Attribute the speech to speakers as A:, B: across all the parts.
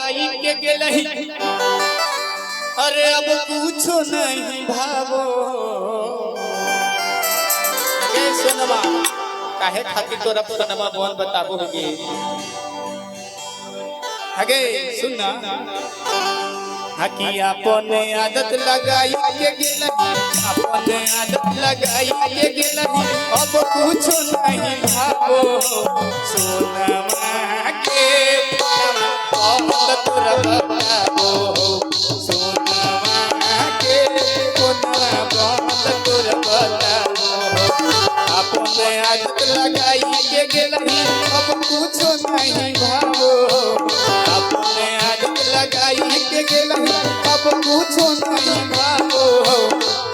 A: लगाई के गेलही अरे अब कुछ नहीं भावो के सुनवा काहे खातिर तोरा सुनवा बोल बताबो होगे आगे सुनना हकी अपने आदत लगाई के गेलही अपने आदत लगाई के गेलही अब कुछ नहीं भावो सोनमा के बहुत तोरा बताबो सोनमा के कोना बहुत तोरा बताबो अपने आदत लगाई के गेलही अब कुछ नहीं भावो अपने आदत लगाई के गेलही अब कुछ नहीं भावो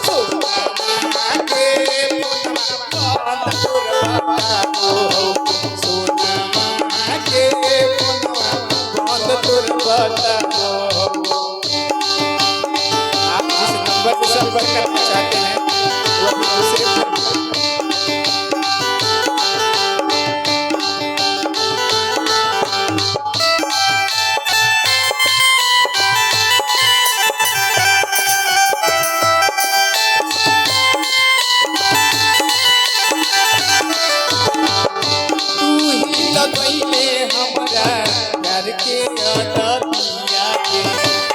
A: सोनमा के कोना बहुत तोरा बताबो सोनमा के कोना बहुत तोरा बताबो आप जिस नंबर को संपर्क करना चाहते हैं वो दूसरे लगैले हमरा प्यार के अदतिया के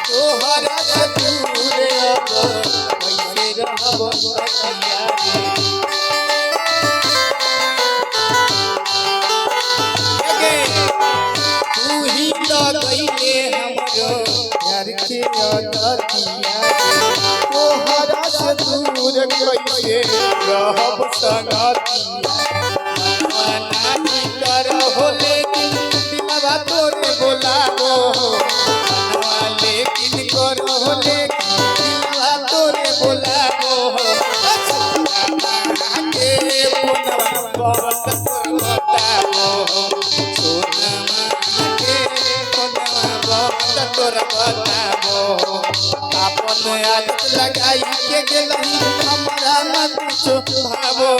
A: तोहरा से दूर अब कैसे रहब बतिया गे तू ही लगैले हमरो प्यार के अदतिया के तोहरा से दूर कैसे रहब संगतिया होले दिलवा तोरे बोलावो लेकिन करो होले दिलवा तोरे बोलावो के पुनवा बहुत तोरे बतावो सोनमा के पुनवा बहुत तोरे बतावो अपन आदत लगाई के गेलही हमरा न कुछ भावो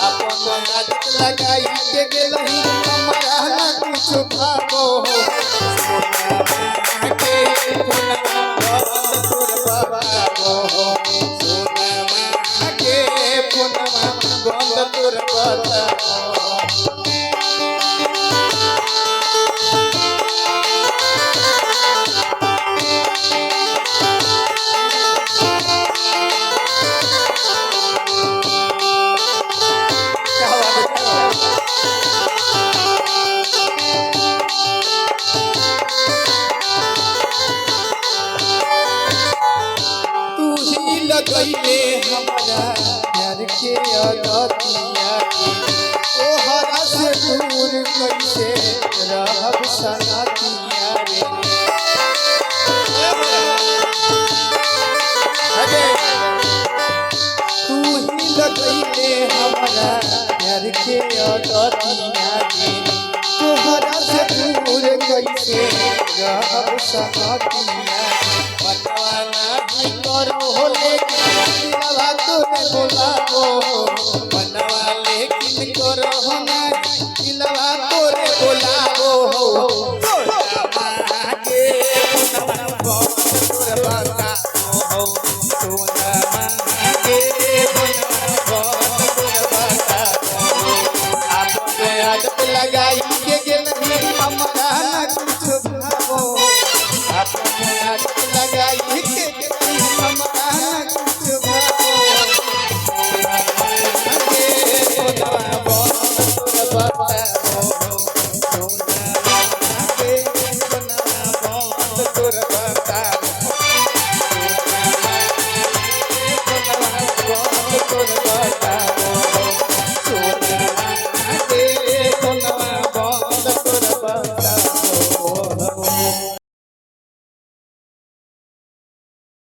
A: अपन आदत लगाई के गेलही हमरा न कुछ भावो सोनमा के पुनवा बहुत तोरे बतावो सोनमा के पुनवा बहुत तोरे बतावो लगैले हमरा प्यार के अदतिया के तोहरा से दूर कैसे रहब संगतिया रे तू ही लगैले हमरा प्यार के अदतिया के तोहरा से दूर कैसे रहब संगतिया बनवाना भी करो होले दिलवा तोरे बोलावो बनवा लेकिन करो होना दिलवा तोरे बोलावो सोनमा के कोना बहुत तोरे बतावो सोनमा के कोना बहुत तोरे बतावो अपने आदत लगाई के गेलही हमरा न कुछ भावो अपने आदत लगाई के गेलही हमरा न कुछ भावो के कोना बहुत तोरे बतावो सोनमा के कोना बहुत तोरे बतावो